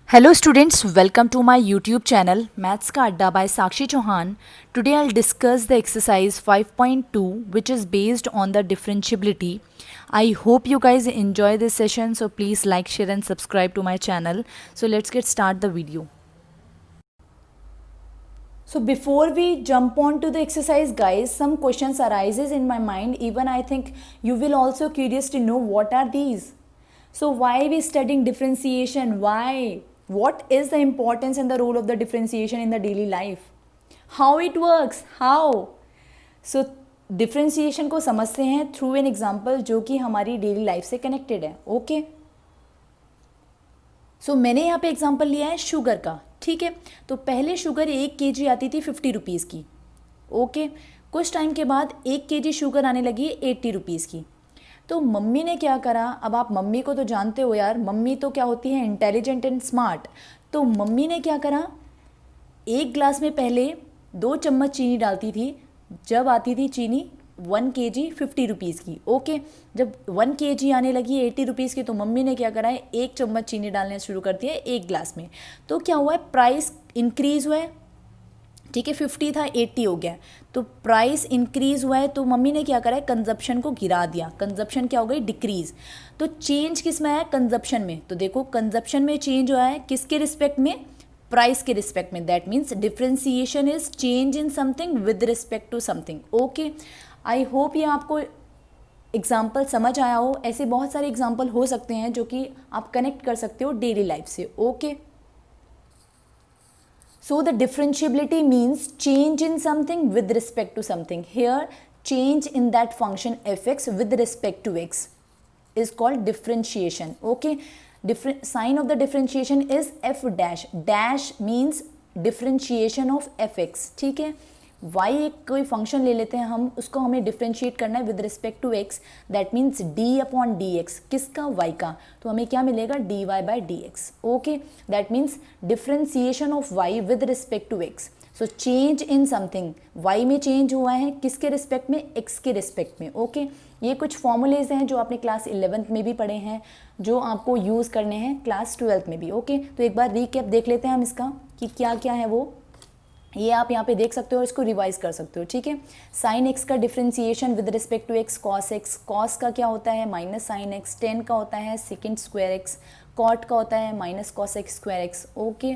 Hello students, welcome to my YouTube channel Maths का अड्डा by Sakshi Chauhan. Today I'll discuss the exercise 5.2 which is based on the differentiability. I hope you guys enjoy this session, so please like, share and subscribe to my channel. So let's get start the video. So before we jump on to the exercise guys, some questions arises in my mind. Even I think you will also curious to know what are these. So why we studying differentiation? Why? What is the importance and the role of the differentiation in the daily life? How it works? How? So differentiation को समझते हैं through an example जो कि हमारी daily life से connected है. Okay so मैंने यहाँ पे एग्जाम्पल लिया है शुगर का. ठीक है, तो पहले शुगर 1 kg आती थी 50 रुपीज़ की. ओके, कुछ टाइम के बाद 1 kg शुगर आने लगी 80 रुपीज़ की. तो मम्मी ने क्या करा, अब आप मम्मी को तो जानते हो यार, मम्मी तो क्या होती है, इंटेलिजेंट एंड स्मार्ट. तो मम्मी ने क्या करा, एक ग्लास में पहले 2 चम्मच चीनी डालती थी जब आती थी चीनी 1 kg 50 रुपीज़ की. ओके, जब 1 kg आने लगी 80 रुपीज़ की तो मम्मी ने क्या करा है, 1 चम्मच चीनी डालना शुरू कर दिया एक ग्लास में. तो क्या हुआ है, प्राइस इंक्रीज़ हुआ है. ठीक है, 50 था 80 हो गया, तो प्राइस इंक्रीज़ हुआ है. तो मम्मी ने क्या करा है, कंजप्शन को गिरा दिया. कंजप्शन क्या हो गई, डिक्रीज़. तो चेंज किस में आया, कंजप्शन में. तो देखो कंजप्शन में चेंज हुआ है किसके रिस्पेक्ट में, प्राइस के रिस्पेक्ट में. That means differentiation is change in something with respect to something. Okay, I hope ये आपको एग्जाम्पल समझ आया हो. ऐसे बहुत सारे एग्जाम्पल हो सकते हैं जो कि आप कनेक्ट कर सकते हो डेली लाइफ से. Okay, so the differentiability means change in something with respect to something. Here change in that function fx with respect to x is called differentiation. Okay, different sign of the differentiation is f dash. Dash means differentiation of fx. ठीक है, y एक कोई function ले लेते हैं हम, उसको हमें डिफ्रेंशिएट करना है with respect to x. That means d upon d x. किसका, y का. तो हमें क्या मिलेगा, dy by d x. Okay, that means differentiation of y with respect to x. So change in something, y में change हुआ है किसके रिस्पेक्ट में, x के रिस्पेक्ट में. ओके, ये कुछ फॉर्मूलेज हैं जो आपने क्लास 11th में भी पढ़े हैं, जो आपको यूज़ करने हैं क्लास 12th में भी. ओके, तो एक बार रीकैप देख लेते हैं हम इसका कि क्या क्या है वो. ये आप यहाँ पे देख सकते हो, इसको रिवाइज कर सकते हो. ठीक है, साइन एक्स का differentiation with respect to x, cos x. Cos का क्या होता है, माइनस साइन एक्स. टेन का होता है सेकेंड स्क्वायर एक्स. कॉट का होता है minus cos x square x. Okay,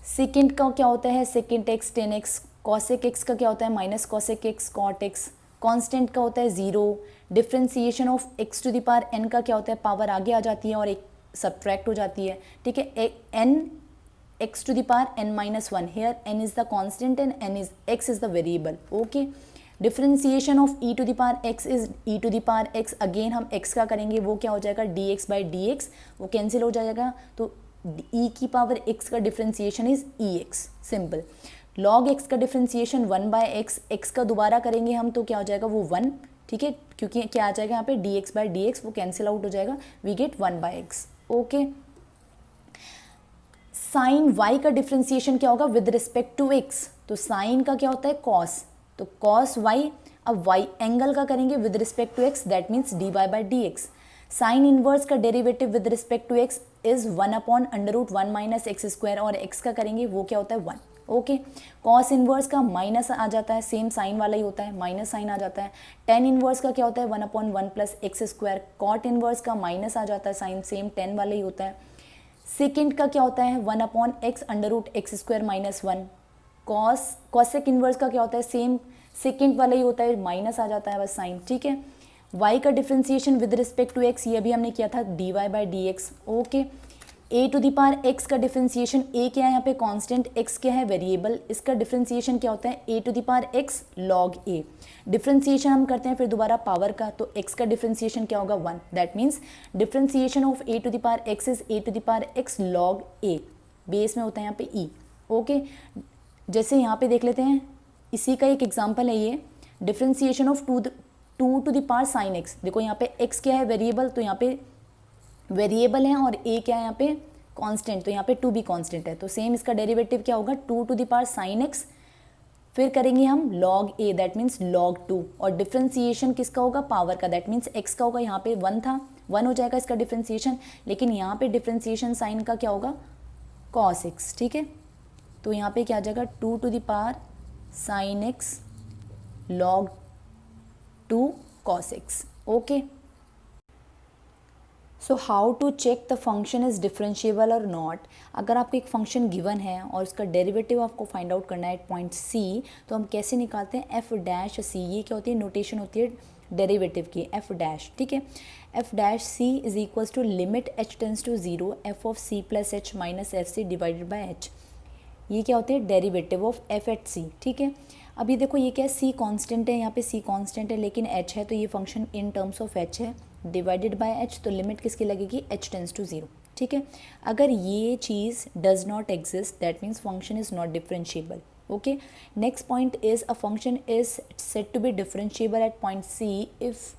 sec का क्या होता है, sec x tan x. Cosec x का क्या होता है, minus cosec x cot x. Constant का होता है 0. Differentiation of x to the power n का क्या होता है, पावर आगे आ जाती है और एक सब्ट्रैक्ट हो जाती है. ठीक है, N x to the power n minus 1. Here n is the constant and x is the variable. Okay, differentiation of e to the power x is e to the power x. Again हम x का करेंगे, वो क्या हो जाएगा, dx by dx, वो cancel हो जाएगा. तो e की पावर x का differentiation is ex. Simple. log x का डिफ्रेंसिएशन 1 by x. x का दोबारा करेंगे हम तो क्या हो जाएगा, वो 1. ठीक है, क्योंकि क्या आ जाएगा यहाँ पे dx by dx, वो कैंसिल आउट हो जाएगा, we get 1 by x. Okay, sine y का डिफ्रेंसिएशन क्या होगा, विद रिस्पेक्ट टू x. तो साइन का क्या होता है, कॉस. तो कॉस y. अब y एंगल का करेंगे with respect to x, that means dy by d x. Sine inverse का derivative with respect to x is 1 upon under root 1 minus x square, और x का करेंगे वो क्या होता है 1. ओके, कॉस इनवर्स का माइनस आ जाता है, सेम साइन वाला ही होता है, माइनस साइन आ जाता है. टेन इनवर्स का क्या होता है, 1 upon 1 plus x square. Cot inverse का माइनस आ जाता है, साइन सेम 10 वाला ही होता है. सेकेंड का क्या होता है, 1 upon x under root x square minus 1. Cosec inverse का क्या होता है, सेम सेकेंड वाला ही होता है, माइनस आ जाता है बस साइन. ठीक है, y का differentiation with respect to x, ये भी हमने किया था, dy by d x. Okay, a to the power x का डिफ्रेंसिएशन, a क्या है यहाँ पे कांस्टेंट, x क्या है वेरिएबल. इसका डिफ्रेंसिएशन क्या होता है, a to the power x log a. Differentiation हम करते हैं फिर दोबारा पावर का, तो x का डिफ्रेंसिएशन क्या होगा, 1. That means differentiation of a to the power x is a to the power x log a. Base में होता है यहाँ पे e. ओके, जैसे यहाँ पे देख लेते हैं, इसी का एक एग्जाम्पल है ये, differentiation of 2 to the power sine x. देखो यहाँ पे x क्या है वेरिएबल, तो यहाँ पे वेरिएबल है, और a क्या है यहाँ पे कांस्टेंट, तो यहाँ पे 2 भी कांस्टेंट है. तो सेम इसका डेरिवेटिव क्या होगा, 2 to the power sine x. फिर करेंगे हम log a, that means log 2. और डिफ्रेंसिएशन किसका होगा, पावर का, दैट मीन्स x का होगा. यहाँ पे 1 था, 1 हो जाएगा इसका डिफ्रेंसिएशन. लेकिन यहाँ पे डिफ्रेंसिएशन साइन का क्या होगा, कॉस एक्स, ठीक है। तो यहाँ पे क्या आ जाएगा 2 to the power sine x log 2 cos x, okay. So how to check the function is differentiable और नॉट। अगर आपको एक फंक्शन गिवन है और उसका डेरिवेटिव आपको फाइंड आउट करना है एट पॉइंट सी, तो हम कैसे निकालते हैं, एफ डैश सी। ये क्या होती है, नोटेशन होती है डेरिवेटिव की, एफ डैश, ठीक है। F dash c is equals to limit h tends to zero f of c plus h minus f c divided by h. ये क्या होते हैं, derivative of f at c, ठीक है। अभी देखो ये क्या है, सी कांस्टेंट है, यहाँ पे सी कांस्टेंट है लेकिन एच है, तो ये function in terms of H है, डिवाइडेड बाय एच, तो लिमिट किसकी लगेगी, एच टेंस टू जीरो, ठीक है। अगर ये चीज़ does not exist that means function is not differentiable, okay. Next point is a function is said to be differentiable at point c if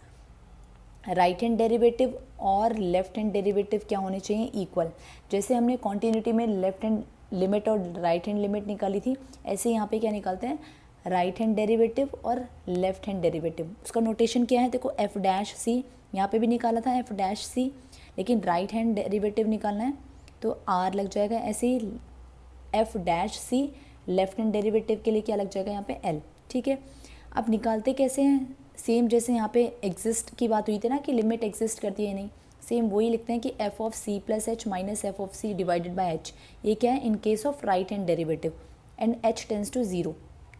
right hand derivative और left hand derivative क्या होने चाहिए, equal. जैसे हमने continuity में left hand limit और right hand limit निकाली थी, ऐसे यहाँ पे क्या निकालते हैं, राइट हैंड डेरिवेटिव और लेफ्ट हैंड डेरिवेटिव। उसका नोटेशन क्या है, देखो एफ डैश सी, यहाँ पे भी निकाला था एफ डैश सी, लेकिन राइट हैंड डेरिवेटिव निकालना है तो आर लग जाएगा, ऐसे ही एफ डैश सी लेफ्ट हैंड डेरिवेटिव के लिए क्या लग जाएगा यहाँ पे एल, ठीक है। अब निकालते कैसे हैं, सेम जैसे यहाँ पे एग्जिस्ट की बात हुई थी ना कि लिमिट एग्जिस्ट करती है नहीं, सेम वही लिखते हैं कि f of c plus h minus f of c divided by h. ये क्या है, in case of right hand derivative and h tends to zero,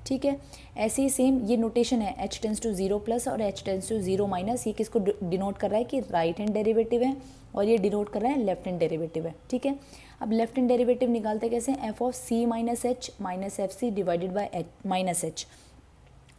ठीक है। ऐसे ही सेम ये नोटेशन है, h tends to zero plus और h tends to zero minus. ये किसको डिनोट कर रहा है कि राइट हैंड डेरिवेटिव है और ये डिनोट कर रहा है लेफ्ट हैंड डेरिवेटिव है, ठीक है। अब लेफ्ट हैंड डेरिवेटिव निकालते कैसे, f of c minus h minus f c divided by h minus h.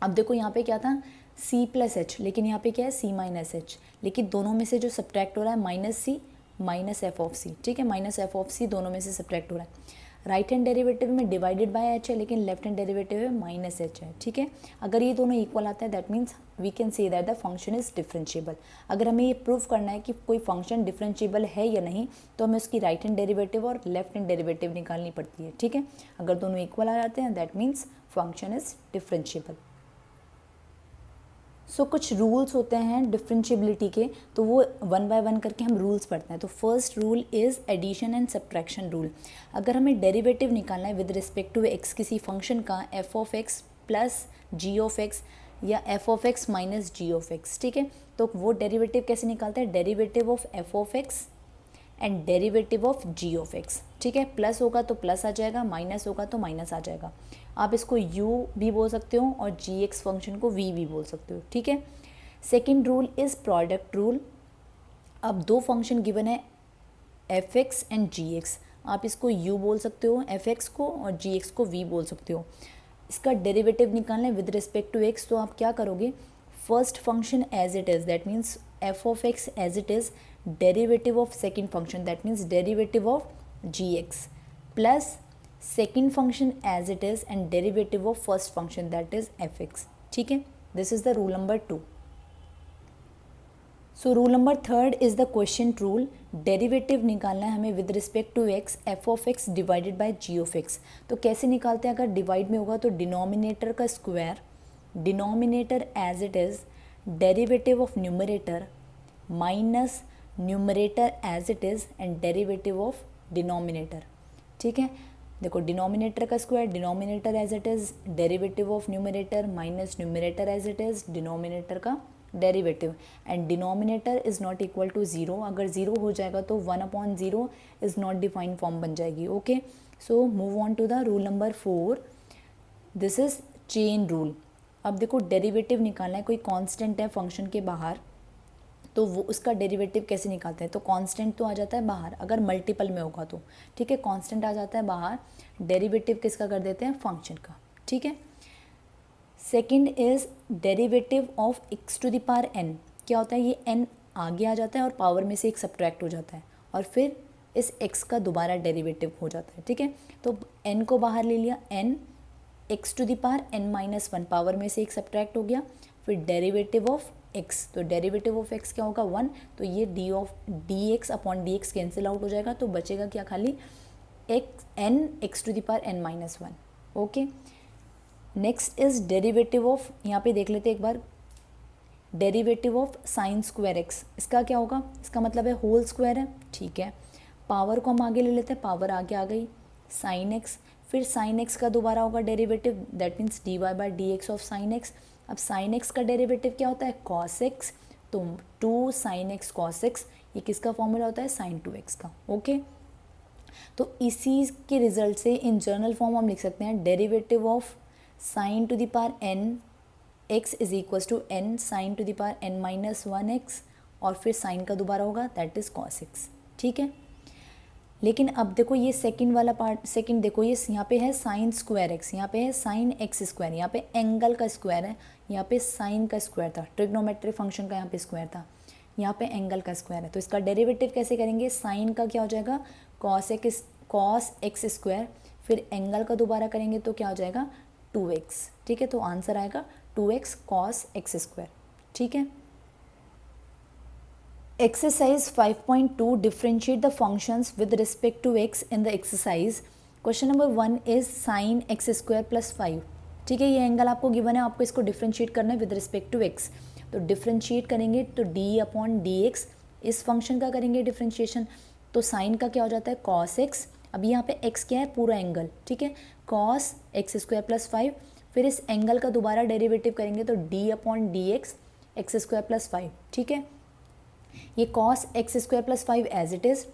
अब देखो यहाँ पे क्या था, सी प्लस एच, लेकिन यहाँ पे क्या है सी माइनस एच, लेकिन दोनों में से जो सब्ट्रैक्ट हो रहा है minus c minus f of c, ठीक है, माइनस एफ ऑफ सी दोनों में से सब्ट्रैक्ट हो रहा है। राइट हैंड डेरिवेटिव में डिवाइडेड बाय एच है लेकिन लेफ्ट हैंड डेरिवेटिव में माइनस एच है, ठीक है। अगर ये दोनों इक्वल आता है that means we can say that the function is differentiable. अगर हमें ये प्रूव करना है कि कोई फंक्शन डिफरेंशिएबल है या नहीं, तो हमें उसकी राइट हैंड डेरिवेटिव और लेफ्ट हैंड डेरिवेटिव निकालनी पड़ती है, ठीक है। अगर दोनों इक्वल आ जाते हैं that means function is differentiable. So कुछ रूल्स होते हैं डिफरेंशिएबिलिटी के, तो वो वन बाय वन करके हम रूल्स पढ़ते हैं। तो first rule is addition and subtraction rule. अगर हमें डेरिवेटिव निकालना है विद रिस्पेक्ट टू एक्स किसी फंक्शन का, f of x plus g of x या f of x minus g of x, ठीक है, तो वो डेरिवेटिव कैसे निकालते हैं, derivative of f of x and derivative of g of x, ठीक है। प्लस होगा तो प्लस आ जाएगा, माइनस होगा तो माइनस आ जाएगा। आप इसको u भी बोल सकते हो और जी एक्स फंक्शन को v भी बोल सकते हो, ठीक है। Second rule is product rule. अब दो फंक्शन गिवन है f x and g x, आप इसको u बोल सकते हो एफ एक्स को और जी एक्स को v बोल सकते हो। इसका डेरिवेटिव निकालना है विद रिस्पेक्ट टू x, तो आप क्या करोगे, first function as it is that means f of x as it is, derivative of second function that means derivative of g x plus second function as it is and derivative of first function that is f x, ठीक है। This is the rule number 2। So rule number 3 is the question rule. Derivative निकालना है हमें with respect to x, f of x divided by g of x. तो कैसे निकालते हैं, अगर डिवाइड में होगा तो डिनोमिनेटर का square, denominator as it is, derivative of numerator minus numerator as it is and derivative of denominator, ठीक है। देखो डिनोमिनेटर का square, denominator as it is, derivative of numerator minus numerator as it is, denominator का derivative, and denominator is not equal to zero. अगर zero हो जाएगा तो 1/0 is not defined form बन जाएगी, okay. So move on to the rule number 4। This is chain rule. अब देखो derivative निकालना है, कोई कांस्टेंट है फंक्शन के बाहर, तो वो उसका डेरिवेटिव कैसे निकालते हैं, तो कांस्टेंट तो आ जाता है बाहर, अगर मल्टीपल में होगा तो, ठीक है, कांस्टेंट आ जाता है बाहर, डेरिवेटिव किसका कर देते हैं, फंक्शन का, ठीक है। Second is derivative of x to the power n. क्या होता है, ये एन आगे आ जाता है और पावर में से एक सब्ट्रैक्ट हो जाता है और फिर इस एक्स का दोबारा डेरिवेटिव हो जाता है, ठीक है। तो एन को बाहर ले लिया, n x to the power n minus 1, power में से एक सब्ट्रैक्ट हो गया, फिर डेरिवेटिव ऑफ एक्स, तो डेरिवेटिव ऑफ एक्स क्या होगा 1, तो ये d x upon d x cancel out हो जाएगा, तो बचेगा क्या, खाली x n x to the power n minus 1, okay. Next is derivative of, यहाँ पे देख लेते हैं एक बार, derivative of sine square x, इसका क्या होगा, इसका मतलब है होल स्क्वायर है, ठीक है। पावर को हम आगे ले लेते हैं, पावर आगे आ गई, साइन एक्स, फिर साइन एक्स का दोबारा होगा derivative, that means d y by d x of sine x. अब साइन एक्स का डेरिवेटिव क्या होता है, कॉस एक्स, तो 2 साइन एक्स कॉस एक्स, ये किसका फॉर्मूला होता है, साइन 2x का। ओके, तो इसी के रिजल्ट से इन जर्नल फॉर्म हम लिख सकते हैं derivative of sine to the power n x is equal to n sine to the power n minus 1x, और फिर साइन का दोबारा होगा दैट इज कॉस x। ठीक है, लेकिन अब देखो ये सेकंड वाला पार्ट, सेकंड देखो ये यहाँ पे है साइन स्क्वायर एक्स, यहाँ पे है साइन एक्स स्क्वायर, यहाँ पे एंगल का स्क्वायर है, यहाँ पे साइन का स्क्वायर था, ट्रिग्नोमेट्रिक फंक्शन का यहाँ पे स्क्वायर था, यहाँ पे एंगल का स्क्वायर है। तो इसका डेरिवेटिव कैसे करेंगे, साइन का क्या हो जाएगा कॉस एक्स स्क्वायर, फिर एंगल का दोबारा करेंगे तो क्या हो जाएगा 2x। ठीक है, तो आंसर आएगा 2x कॉस एक्स स्क्वायर। ठीक है, Exercise 5.2 differentiate the functions with respect to x in the exercise. Question number 1 is sin x square plus 5. ठीक है, ये एंगल आपको गिवन है, आपको इसको डिफ्रेंशिएट करना है विद रिस्पेक्ट टू x। तो डिफ्रेंशिएट करेंगे तो d अपॉन डी एक्स, इस फंक्शन का करेंगे डिफ्रेंशिएशन, तो साइन का क्या हो जाता है cos x। अब यहाँ पे x क्या है, पूरा एंगल। ठीक है, cos x स्क्वायर प्लस 5, फिर इस एंगल का दोबारा डेरिवेटिव करेंगे तो d upon d x square plus 5। ठीक है, ये cos x square plus 5 as it is,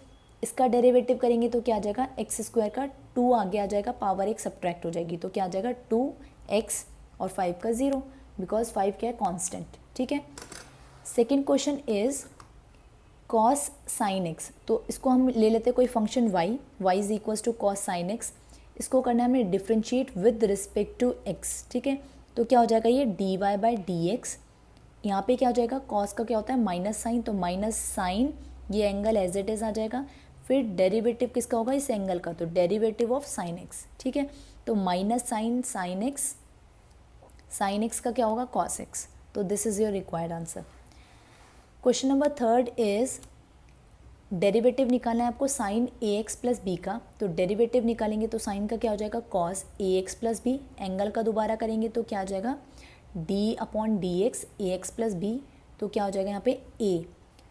इसका डेरिवेटिव करेंगे तो क्या आ जाएगा, एक्स स्क्वायर का 2 आगे आ जाएगा, पावर एक सब्ट्रैक्ट हो जाएगी, तो क्या आ जाएगा 2x और 5 का 0, बिकॉज 5 क्या है कांस्टेंट। ठीक है, second question is cos sine x, तो इसको हम ले लेते हैं कोई function y is equals to cos sine x, इसको करना है हमें differentiate with respect to x। ठीक है, तो क्या हो जाएगा ये dy बाई डी एक्स, यहाँ पे क्या हो जाएगा कॉस का क्या होता है माइनस साइन, तो माइनस साइन, ये एंगल एज इट इज आ जाएगा, फिर डेरिवेटिव किसका होगा इस एंगल का, तो डेरिवेटिव ऑफ साइन एक्स। ठीक है, तो माइनस साइन साइन एक्स का क्या होगा कॉस एक्स। तो this is your required answer. Question number third is derivative निकालना है आपको sign a x plus B का, तो डेरिवेटिव निकालेंगे तो साइन का क्या हो जाएगा cos a x plus B, angle का दोबारा करेंगे तो क्या आ जाएगा d अपॉन डी एक्स ए एक्स प्लस बी, तो क्या हो जाएगा यहाँ पे a,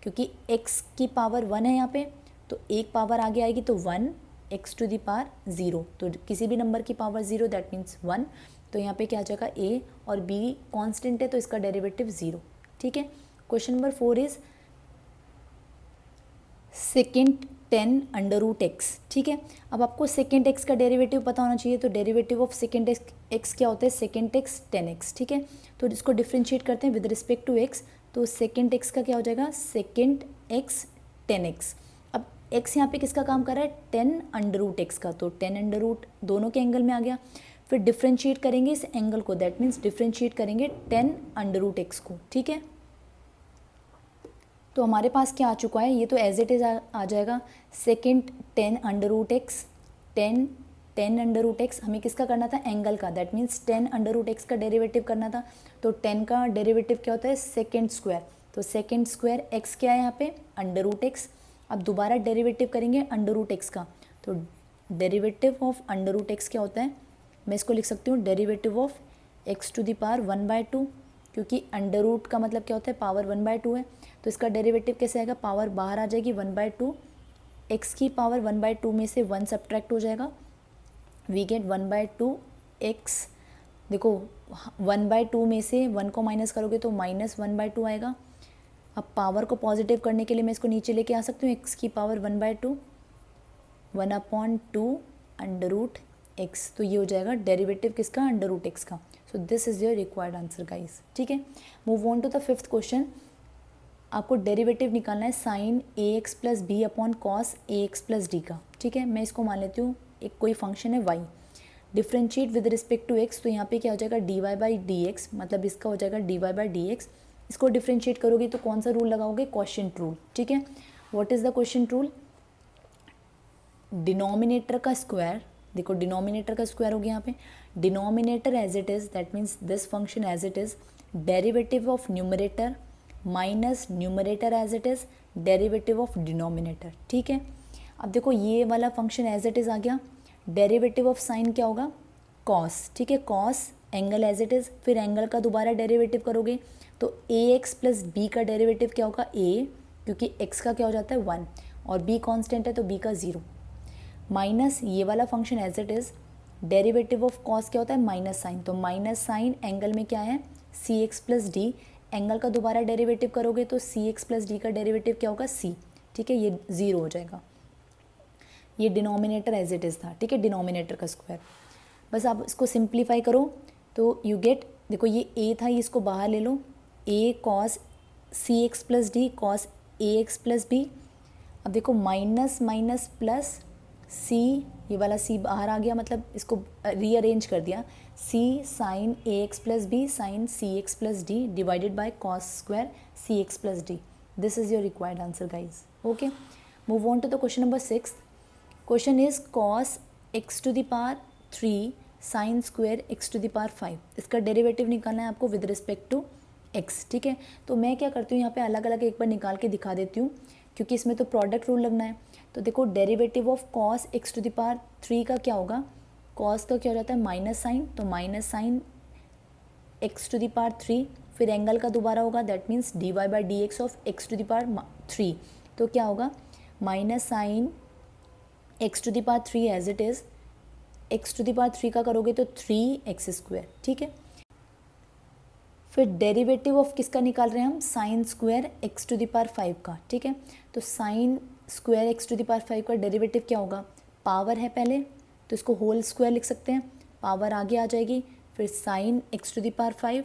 क्योंकि x की पावर 1 है यहाँ पे, तो एक पावर आगे आएगी तो 1 x टू दी पावर 0, तो किसी भी नंबर की पावर 0 दैट मीन्स 1, तो यहाँ पे क्या आ जाएगा a और b कांस्टेंट है तो इसका डेरिवेटिव 0। ठीक है, question number 4 is second 10 under root x. ठीक है, अब आपको सेकेंड एक्स का डेरिवेटिव पता होना चाहिए, तो डेरिवेटिव ऑफ सेकेंड एक्स क्या होता है, सेकेंड एक्स 10x। ठीक है, तो इसको डिफ्रेंशिएट करते हैं विद रिस्पेक्ट टू एक्स, तो सेकेंड एक्स का क्या हो जाएगा सेकेंड एक्स 10x। अब x यहाँ पे किसका काम कर रहा है 10 अंडर रूट एक्स का, तो 10 अंडर रूट दोनों के एंगल में आ गया, फिर डिफ्रेंशिएट करेंगे इस एंगल को, दैट मीन्स डिफ्रेंशिएट करेंगे 10 अंडर रूट एक्स को। ठीक है, तो हमारे पास क्या आ चुका है, ये तो एज इट इज़ आ जाएगा second 10 under root x, 10 under root x, हमें किसका करना था एंगल का, that means 10 under root x का डेरिवेटिव करना था, तो 10 का डेरिवेटिव क्या होता है सेकेंड स्क्वायर, तो सेकेंड स्क्वायर एक्स क्या है यहाँ पे अंडर रूट एक्स। अब दोबारा डेरिवेटिव करेंगे अंडर रूट एक्स का, तो derivative of under root x क्या होता है, मैं इसको लिख सकती हूँ derivative of x to the power 1/2, क्योंकि अंडर रूट का मतलब क्या होता है पावर 1/2 है, तो इसका डेरिवेटिव कैसे आएगा, पावर बाहर आ जाएगी 1/2, एक्स की पावर 1/2 में से 1 सब्ट्रैक्ट हो जाएगा, वी गेट 1/2 एक्स। देखो 1/2 में से 1 को माइनस करोगे तो माइनस 1/2 आएगा। अब पावर को पॉजिटिव करने के लिए मैं इसको नीचे लेके आ सकती हूँ, एक्स की पावर 1/2 1/2 अंडर रूट एक्स, तो ये हो जाएगा डेरिवेटिव किसका अंडर रूट एक्स का। So this is your required answer guys. ठीक है, move on to the fifth question. आपको डेरिवेटिव निकालना है sine a x plus b upon cos a x plus D का। ठीक है, मैं इसको मान लेती हूँ एक कोई फंक्शन है y, differentiate with respect to x, तो यहाँ पे क्या हो जाएगा dy बाई डी एक्स, मतलब इसका हो जाएगा dy बाई डी एक्स। इसको डिफ्रेंशिएट करोगे तो कौन सा रूल लगाओगे, क्वोशिएंट रूल। ठीक है, what is the quotient rule, denominator का स्क्वायर, देखो डिनोमिनेटर का स्क्वायर हो गया यहाँ पे, denominator as it is that means this function as it is, derivative of numerator minus numerator as it is, derivative of denominator. ठीक है, अब देखो ये वाला फंक्शन एज इट इज़ आ गया, डेरिवेटिव ऑफ साइन क्या होगा कॉस। ठीक है, cos angle as it is, फिर एंगल का दोबारा डेरिवेटिव करोगे तो ए एक्स प्लस बी का डेरिवेटिव क्या होगा a, क्योंकि x का क्या हो जाता है 1 और b कांस्टेंट है तो b का 0, माइनस ये वाला function as it is, derivative of cos क्या होता है, माइनस साइन, तो माइनस साइन एंगल में क्या है, C x plus D, angle का दोबारा डेरिवेटिव करोगे तो सी एक्स प्लस डी का डेरिवेटिव क्या होगा, सी, ठीक है, ये ज़ीरो हो जाएगा, ये डिनोमिनेटर एज इट इज़ था, ठीक है, डिनोमिनेटर का स्क्वायर। बस आप इसको सिंप्लीफाई करो तो यू गेट, देखो ये ए था, ये इसको बाहर ले लो, ए cos C x plus D cos a x plus B. अब देखो माइनस माइनस प्लस सी, ये वाला सी बाहर आ गया, मतलब इसको रीअरेंज कर दिया, c sine a x plus b sine c x plus d divided by cos square c x plus d. This is your required answer guys. Okay, move on to the question number 6। Question is cos x to the power 3 sine square x to the power 5। इसका derivative निकालना है आपको with respect to x, ठीक है। तो मैं क्या करती हूँ, यहाँ पे अलग अलग एक बार निकाल के दिखा देती हूँ, क्योंकि इसमें तो प्रोडक्ट रूल लगना है। तो देखो derivative of cos x to the power 3 का क्या होगा, कॉस का क्या हो जाता है माइनस साइन, तो minus sine x to the power 3, फिर एंगल का दोबारा होगा, that means d y by d x of x to the power 3, तो क्या होगा minus sine x to the power 3 as it is, x to the power 3 का करोगे तो 3x स्क्वायर, ठीक है। फिर डेरिवेटिव ऑफ किसका निकाल रहे हैं हम, sine square x to the power 5 का, ठीक है। तो sine square x to the power 5 का डेरिवेटिव क्या होगा, पावर है पहले तो इसको होल स्क्वायर लिख सकते हैं, पावर आगे आ जाएगी, फिर sine x to the power 5,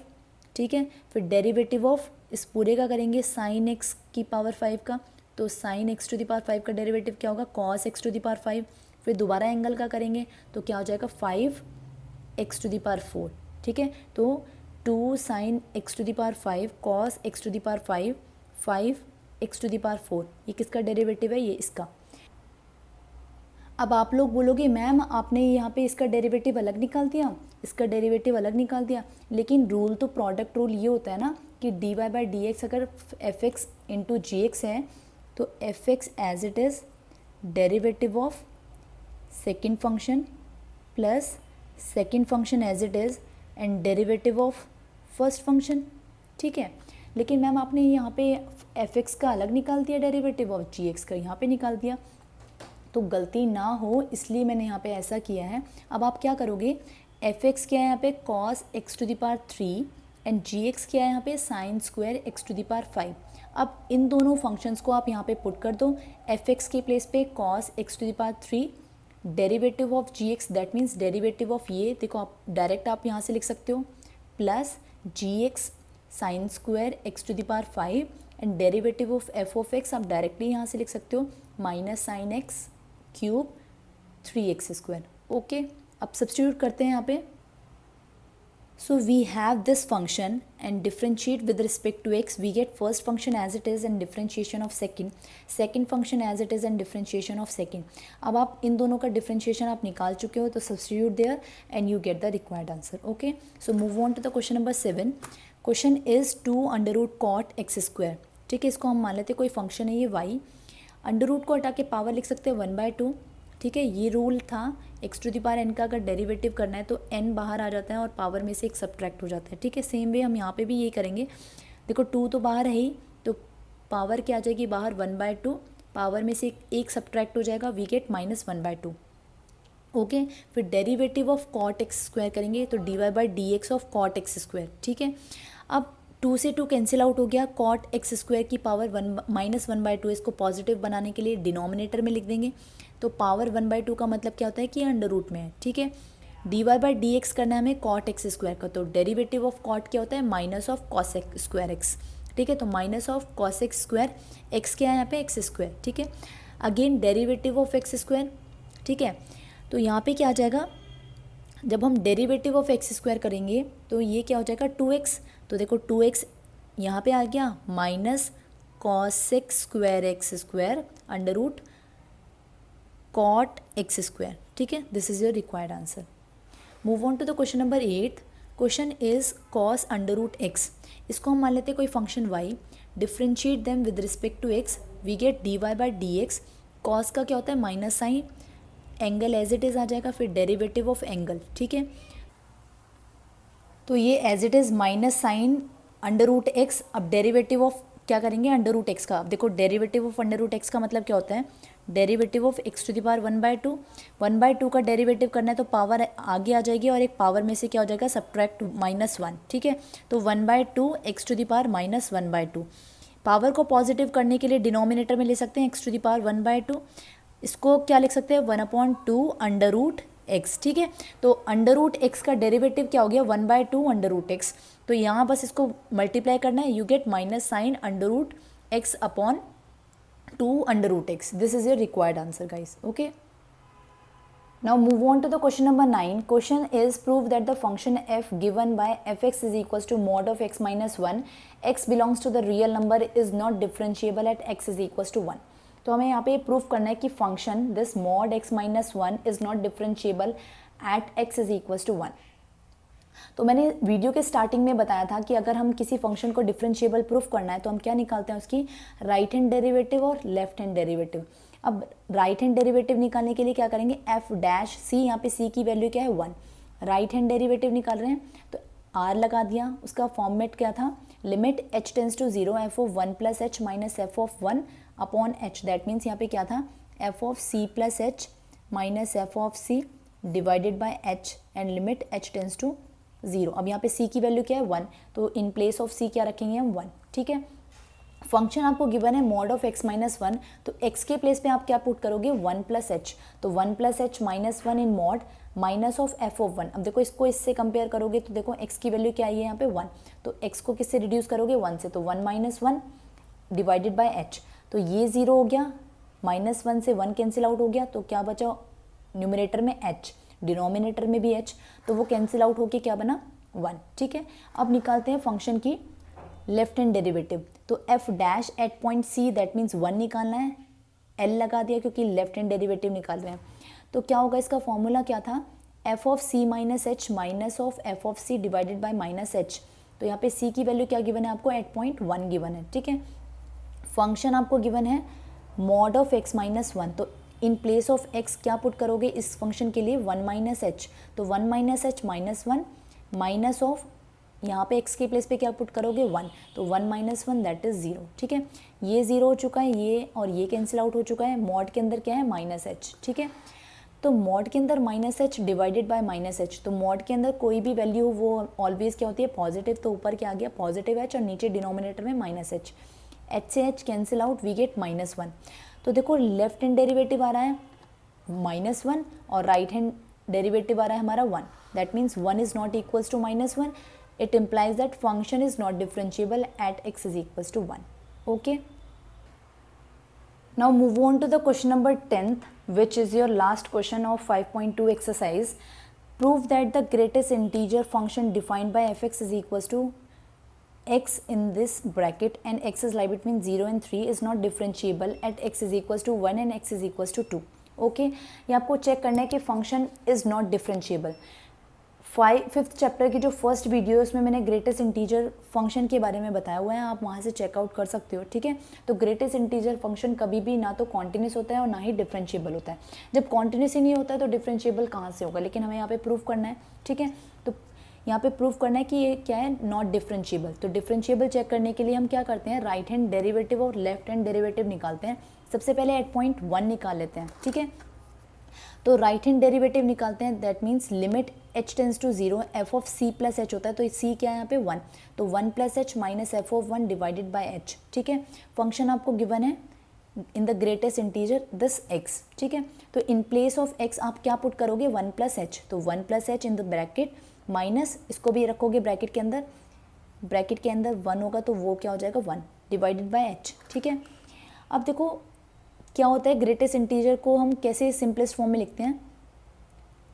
ठीक है। फिर डेरिवेटिव ऑफ इस पूरे का करेंगे साइन एक्स की पावर 5 का, तो sine x to the power 5 का डेरिवेटिव क्या होगा, cos x to the power 5, फिर दोबारा एंगल का करेंगे तो क्या हो जाएगा 5x टू द पावर 4, ठीक है। तो 2 sine x to the power 5 cos x to the power 5 5x to the power 4, ये किसका डेरिवेटिव है, ये इसका। अब आप लोग बोलोगे मैम आपने यहाँ पे इसका डेरिवेटिव अलग निकाल दिया, इसका डेरिवेटिव अलग निकाल दिया, लेकिन रूल तो प्रोडक्ट रूल ये होता है ना कि d y by d x अगर f x into g x है तो f x as it is derivative of second function plus second function as it is and derivative of first function, ठीक है। लेकिन मैम आपने यहाँ पे F x का अलग निकाल दिया, डेरिवेटिव ऑफ जी एक्स का यहाँ पे निकाल दिया, तो गलती ना हो इसलिए मैंने यहाँ पे ऐसा किया है। अब आप क्या करोगे, एफ एक्स क्या है यहाँ पे cos x to the power 3 and g x क्या है यहाँ पे sine square x to the power 5। अब इन दोनों फंक्शंस को आप यहाँ पे पुट कर दो, एफ एक्स के प्लेस पे cos x to the power 3 derivative of g x, that means derivative of ये देखो आप डायरेक्ट आप यहाँ से लिख सकते हो, plus g x sine square x to the power 5 and derivative of f of x आप डायरेक्टली यहाँ से लिख सकते हो minus sine x cube 3x square. Okay, अब सब्स्टिट्यूट करते हैं यहाँ पे। So we have this function and differentiate with respect to x, we get first function as it is and differentiation of second function as it is and differentiation of second। अब आप इन दोनों का differentiation आप निकाल चुके हो तो substitute there and you get the required answer। Okay, so move on to the question number 7। question is 2 under root cot x square, ठीक है। इसको हम मान लेते कोई फंक्शन है ये y, अंडर रूट को हटा के पावर लिख सकते हैं 1/2, ठीक है। ये रूल था x to the power n का अगर डेरिवेटिव करना है तो n बाहर आ जाता है और पावर में से एक सब्ट्रैक्ट हो जाता है, ठीक है। सेम वे हम यहाँ पे भी यही करेंगे, देखो 2 तो बाहर है ही, तो पावर क्या आ जाएगी बाहर 1/2, पावर में से एक सब्ट्रैक्ट हो जाएगा, वी गेट -1/2। ओके, फिर derivative of cot x square करेंगे तो d y by d x of cot x square, ठीक है। अब 2 से 2 कैंसिल आउट हो गया, कॉट एक्स स्क्वायर की पावर -1/2, इसको पॉजिटिव बनाने के लिए डिनोमिनेटर में लिख देंगे, तो पावर 1/2 का मतलब क्या होता है कि अंडर रूट में है, ठीक है। D y by d x करना है हमें कॉट एक्स स्क्वायर का, तो डेरिवेटिव ऑफ कॉट क्या होता है minus of cos x square x, ठीक है। तो minus of cos x square x क्या है यहाँ पे एक्स स्क्वायर, ठीक है। Again derivative of x square, ठीक है। तो यहाँ पे क्या आ जाएगा, जब हम डेरिवेटिव ऑफ एक्स स्क्वायर करेंगे तो ये क्या हो जाएगा 2x, तो देखो 2x यहाँ पे आ गया minus cos x square x square under root cot x square, ठीक है। This is your required answer. Move on to the question number 8। Question is cos under root x, इसको हम मान लेते हैं कोई function y, differentiate them with respect to x, we get d y by d x. Cos का क्या होता है minus sine, angle as it is आ जाएगा, फिर डेरिवेटिव ऑफ एंगल, ठीक है। तो ये as it is minus sine under root x, अब डेरिवेटिव ऑफ क्या करेंगे अंडर रूट एक्स का। अब देखो derivative of under root x का मतलब क्या होता है derivative of x to the power 1/2, 1/2 का डेरिवेटिव करना है तो पावर आगे आ जाएगी और एक पावर में से क्या हो जाएगा, सब्ट्रैक्ट -1, ठीक है। तो 1/2 एक्स टू द पावर -1/2, पावर को पॉजिटिव करने के लिए डिनोमिनेटर में ले सकते हैं एक्स टू द पावर 1/2, इसको क्या लिख सकते हैं 1/2 अंडर रूट एक्स, ठीक है। तो अंडर रूट एक्स का डेरिवेटिव क्या हो गया 1/2 अंडर रूट एक्स, तो यहाँ बस इसको मल्टीप्लाई करना है, you get minus sine under root x upon 2 under root x. This is your required answer, guys. Okay. Now move on to the question number 9. Question is prove that the function f given by fx is equals to mod of x minus 1, x belongs to the real number is not differentiable at x is equals to 1. तो हमें यहाँ पे prove करना है कि function this mod x minus 1 is not differentiable at x is equals to 1. तो मैंने video के स्टार्टिंग में बताया था कि अगर हम किसी फंक्शन को डिफरेंशिएबल प्रूफ करना है तो हम क्या निकालते हैं, उसकी राइट हैंड डेरिवेटिव और लेफ्ट हैंड डेरिवेटिव. अब राइट हैंड डेरिवेटिव निकालने के लिए क्या करेंगे, एफ डैश सी, यहाँ पे सी की वैल्यू क्या है 1, राइट हैंड डेरिवेटिव निकाल रहे हैं तो आर लगा दिया. उसका फॉर्मेट क्या था, limit h tends to 0 f of 1 plus h minus f of 1 upon h. That means यहाँ पे क्या था, f of c plus h minus f of c divided by h and limit h tends to 0. अब यहाँ पे c की value क्या है 1, तो इन प्लेस ऑफ c क्या रखेंगे हम 1, ठीक है. फंक्शन आपको गिवन है मॉड ऑफ x माइनस 1, तो x के प्लेस पे आप क्या पुट करोगे 1 प्लस एच, तो 1 plus h minus 1 in mod minus of f of 1. अब देखो इसको इससे कंपेयर करोगे तो देखो x की वैल्यू क्या आई है यहाँ पे 1, तो x को किससे रिड्यूस करोगे 1 से, तो 1 माइनस 1 डिवाइडेड बाई एच, तो ये 0 हो गया, -1 से 1 कैंसिल आउट हो गया, तो क्या बचा न्यूमरेटर में h, डिनोमिनेटर में भी h, तो वो कैंसिल आउट होके क्या बना 1, ठीक है. अब निकालते हैं फंक्शन की लेफ्ट हैंड डेरिवेटिव. तो f dash at point c that means 1 निकालना है, l लगा दिया क्योंकि लेफ्ट हैंड डेरिवेटिव निकाल रहे हैं. तो क्या होगा, इसका फॉर्मूला क्या था, f of c minus h minus of f of c divided by minus H. तो यहाँ पे c की वैल्यू क्या गिवन है आपको 8.1 गिवन है, ठीक है. फंक्शन आपको गिवन है मॉड ऑफ x माइनस 1, तो इन प्लेस ऑफ x क्या पुट करोगे इस फंक्शन के लिए 1 माइनस एच, तो 1 minus h minus 1 minus of यहाँ पे x के प्लेस पे क्या पुट करोगे 1, तो 1 माइनस 1 दैट इज 0, ठीक है. ये 0 हो चुका है, ये और ये कैंसिल आउट हो चुका है. मॉड के अंदर क्या है माइनस एच, ठीक है. तो मॉड के अंदर minus H divided by minus H, तो मॉड के अंदर कोई भी वैल्यू वो ऑलवेज क्या होती है पॉजिटिव, तो ऊपर क्या आ गया पॉजिटिव एच और नीचे डिनोमिनेटर में माइनस एच. एच से h cancel out, we get -1. तो देखो लेफ्ट हैंड डेरिवेटिव आ रहा है -1 और राइट हैंड डेरिवेटिव आ रहा है हमारा 1. That means 1 is not equals to -1. It implies that function is not differentiable at x is equals to 1. Okay. Now move on to the question number 10th which is your last question of 5.2 exercise. Prove that the greatest integer function defined by fx is equals to x in this bracket and x is lie between 0 and 3 is not differentiable at x is equals to 1 and x is equals to 2. Okay, ये आपको check करना है कि function is not differentiable. 5th chapter की जो first video है उसमें मैंने ग्रेटेस्ट इंटीजर फंक्शन के बारे में बताया हुआ है, आप वहाँ से चेकआउट कर सकते हो, ठीक है. तो ग्रेटेस्ट इंटीजर फंक्शन कभी भी ना तो कॉन्टिन्यूस होता है और ना ही डिफरेंशिएबल होता है. जब कॉन्टिन्यूस ही नहीं होता है तो डिफरेंशिएबल कहाँ से होगा, लेकिन हमें यहाँ पे प्रूफ करना है, ठीक है. तो यहाँ पे प्रूफ करना है कि ये क्या है नॉट डिफरेंशिएबल. तो डिफरेंशिएबल चेक करने के लिए हम क्या करते हैं, राइट हैंड डेरिवेटिव और लेफ्ट हैंड डेरिवेटिव निकालते हैं. सबसे पहले 8.1 निकाल लेते हैं, ठीक है. तो राइट हैंड डेरिवेटिव निकालते हैं, that means limit h tends to 0 f of c plus h होता है, तो c क्या है यहाँ पे 1, तो 1 plus h minus f of 1 divided by H, ठीक है. फंक्शन आपको गिवन है in the greatest integer this x, ठीक है. तो इन प्लेस ऑफ x आप क्या पुट करोगे 1 प्लस एच, तो 1 plus H in the bracket minus इसको भी रखोगे ब्रैकेट के अंदर, ब्रैकेट के अंदर 1 होगा तो वो क्या हो जाएगा 1 डिवाइडेड बाई एच, ठीक है. अब देखो क्या होता है, ग्रेटेस्ट इंटीजर को हम कैसे सिंपलेस्ट फॉर्म में लिखते हैं.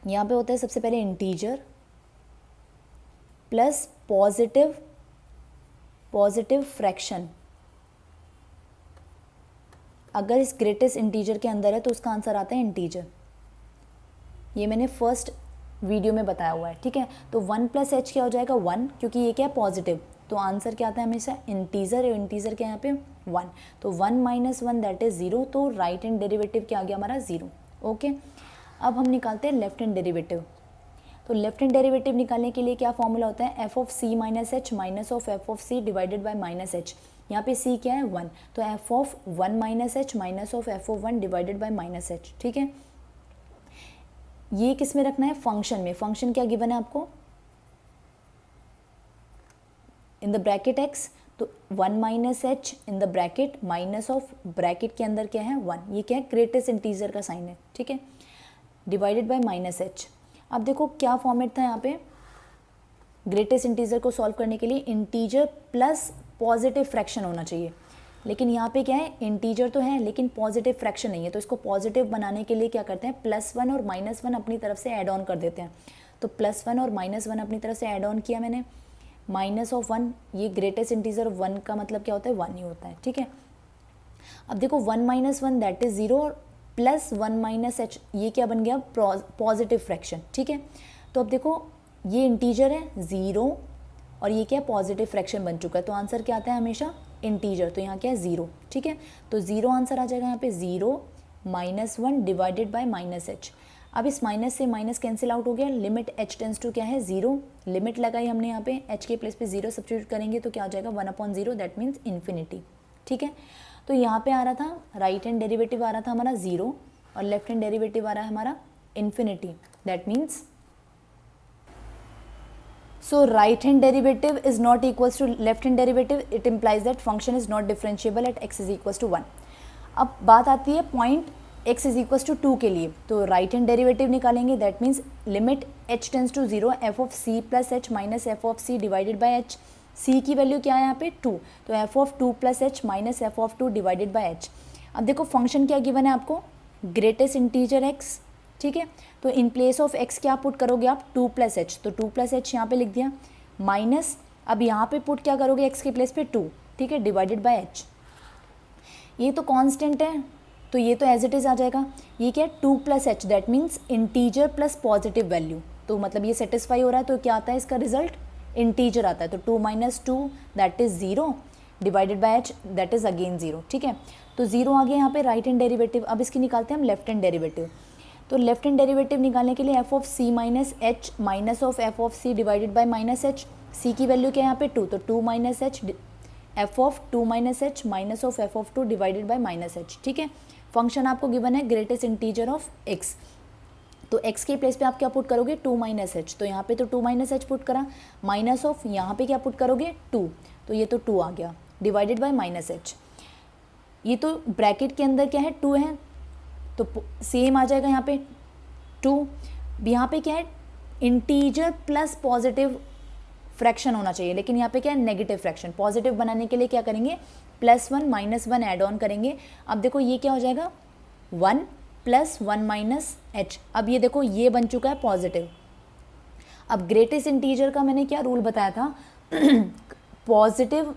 यहाँ पे होता है सबसे पहले इंटीजर प्लस पॉजिटिव फ्रैक्शन. अगर इस ग्रेटेस्ट इंटीजर के अंदर है तो उसका आंसर आता है इंटीजर. ये मैंने फर्स्ट वीडियो में बताया हुआ है, ठीक है. तो 1 प्लस एच क्या हो जाएगा 1, क्योंकि ये क्या है पॉजिटिव, तो आंसर क्या आता है हमेशा इंटीजर, और इंटीजर क्या यहाँ पे 1, तो 1 माइनस 1 दैट इज 0, तो राइट हैंड डेरिवेटिव क्या आ गया हमारा 0. ओके. अब हम निकालते हैं लेफ्ट हैंड डेरिवेटिव. तो लेफ्ट हैंड डेरिवेटिव निकालने के लिए क्या फॉर्मूला होता है, f of c minus h minus of f of c divided by minus h. यहाँ पे c क्या है 1, तो f of 1 minus h minus of f of 1 divided by minus h, ठीक है। ये किस में रखना है, फंक्शन में। फंक्शन क्या गिवन है आपको, इन द ब्रैकेट x, तो 1 minus H in the bracket minus of bracket के अंदर क्या है 1, ये क्या है ग्रेटेस्ट इंटीजर का साइन है, ठीक है, डिवाइडेड बाय माइनस एच। अब देखो क्या फॉर्मेट था यहाँ पे, ग्रेटेस्ट इंटीजर को सॉल्व करने के लिए इंटीजर प्लस पॉजिटिव फ्रैक्शन होना चाहिए, लेकिन यहाँ पे क्या है इंटीजर तो है लेकिन पॉजिटिव फ्रैक्शन नहीं है, तो इसको पॉजिटिव बनाने के लिए क्या करते हैं, +1 और -1 अपनी तरफ से ऐड ऑन कर देते हैं। तो +1 और -1 अपनी तरफ से ऐड ऑन किया मैंने, माइनस ऑफ 1, ये ग्रेटेस्ट इंटीजर 1 का मतलब क्या होता है 1 ही होता है, ठीक है। अब देखो 1 - 1 दैट इज 0 और +1 माइनस एच, ये क्या बन गया पॉजिटिव फ्रैक्शन, ठीक है। तो अब देखो ये इंटीजर है 0 और ये क्या पॉजिटिव फ्रैक्शन बन चुका है, तो आंसर क्या आता है हमेशा इंटीजर, तो यहाँ क्या है 0, ठीक है। तो 0 आंसर आ जाएगा यहाँ पे, 0 - 1 डिवाइडेड बाय माइनस एच। अब इस माइनस से माइनस कैंसिल आउट हो गया, लिमिट h टेंस टू क्या है 0, लिमिट लगाई हमने यहाँ पे, h के प्लेस पे 0 सब्स्टिट्यूट करेंगे तो क्या आ जाएगा 1/0, दैट मीन्स इन्फिनिटी, ठीक है। तो यहाँ पे आ रहा था राइट हैंड डेरिवेटिव आ रहा था हमारा 0 और लेफ्ट हैंड डेरिवेटिव आ रहा है हमारा infinity, that means so right hand derivative is not equals to left hand derivative, it implies that function is not differentiable at x is equals to 1। अब बात आती है point x is equals to 2 के लिए, तो right hand derivative निकालेंगे, that means limit h tends to 0 f of c plus h minus f of c divided by h, c की value क्या है यहाँ पे 2, तो f of 2 plus h minus f of 2 divided by h। अब देखो function क्या given है आपको, ग्रेटेस्ट इंटीजर x, ठीक है। तो इन प्लेस ऑफ x क्या पुट करोगे आप 2 प्लस एच, तो 2 प्लस एच यहाँ पे लिख दिया, माइनस अब यहाँ पे पुट क्या करोगे x के प्लेस पे 2, ठीक है, डिवाइडेड बाय h। ये तो कांस्टेंट है तो ये तो एज इट इज़ आ जाएगा, ये क्या है 2 plus H, that means integer plus positive value, तो मतलब ये सेटिस्फाई हो रहा है, तो क्या आता है इसका रिजल्ट इंटीजर आता है, तो 2 - 2 that is 0 divided by h that is again 0, ठीक है। तो 0 आ गया यहाँ पे राइट हैंड डेरिवेटिव। अब इसकी निकालते हैं हम लेफ्ट हैंड डेरिवेटिव, तो लेफ्ट हैंड डेरिवेटिव निकालने के लिए f of c minus h minus of f of c divided by minus H, c की वैल्यू क्या है यहाँ पे 2, तो 2 minus H f of 2 minus h minus of f of 2 divided by minus h, ठीक है। फंक्शन आपको given है ग्रेटेस्ट इंटीजर ऑफ x, तो x के प्लेस पे आप क्या पुट करोगे 2 माइनस एच, तो यहाँ पे तो 2 माइनस एच पुट करा, माइनस ऑफ यहाँ पे क्या पुट करोगे 2, तो ये तो 2 आ गया डिवाइडेड बाय माइनस एच। ये तो ब्रैकेट के अंदर क्या है 2 है, तो सेम आ जाएगा यहाँ पे 2, यहाँ पे क्या है इंटीजर प्लस पॉजिटिव फ्रैक्शन होना चाहिए, लेकिन यहाँ पे क्या है नेगेटिव फ्रैक्शन। पॉजिटिव बनाने के लिए क्या करेंगे +1 -1 ऐड ऑन करेंगे। अब देखो ये क्या हो जाएगा 1 + 1 माइनस एच, अब ये देखो ये बन चुका है पॉजिटिव। अब ग्रेटेस्ट इंटीजर का मैंने क्या रूल बताया था positive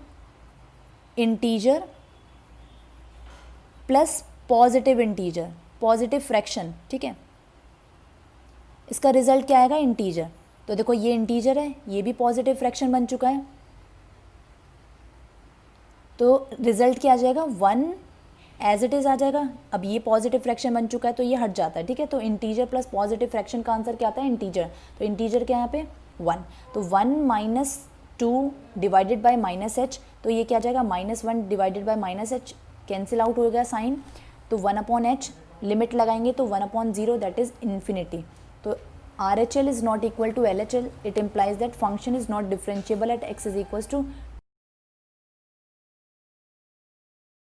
integer plus positive integer, positive fraction, ठीक है, इसका रिजल्ट क्या आएगा इंटीजर। तो देखो ये इंटीजर है, ये भी पॉजिटिव फ्रैक्शन बन चुका है, तो रिजल्ट क्या आ जाएगा 1 एज इट इज़ आ जाएगा। अब ये पॉजिटिव फ्रैक्शन बन चुका है तो ये हट जाता है, ठीक है। तो इंटीजर प्लस पॉजिटिव फ्रैक्शन का आंसर क्या आता है इंटीजर, तो इंटीजर क्या यहाँ पे 1, तो 1 - 2 डिवाइडेड बाय माइनस एच, तो ये क्या आ जाएगा -1 divided by minus H, cancel out हो गया साइन, तो 1/h लिमिट लगाएंगे तो 1/0 दैट इज इन्फिनिटी। तो RHL is not equal to LHL, it implies that function is not differentiable at x is equals to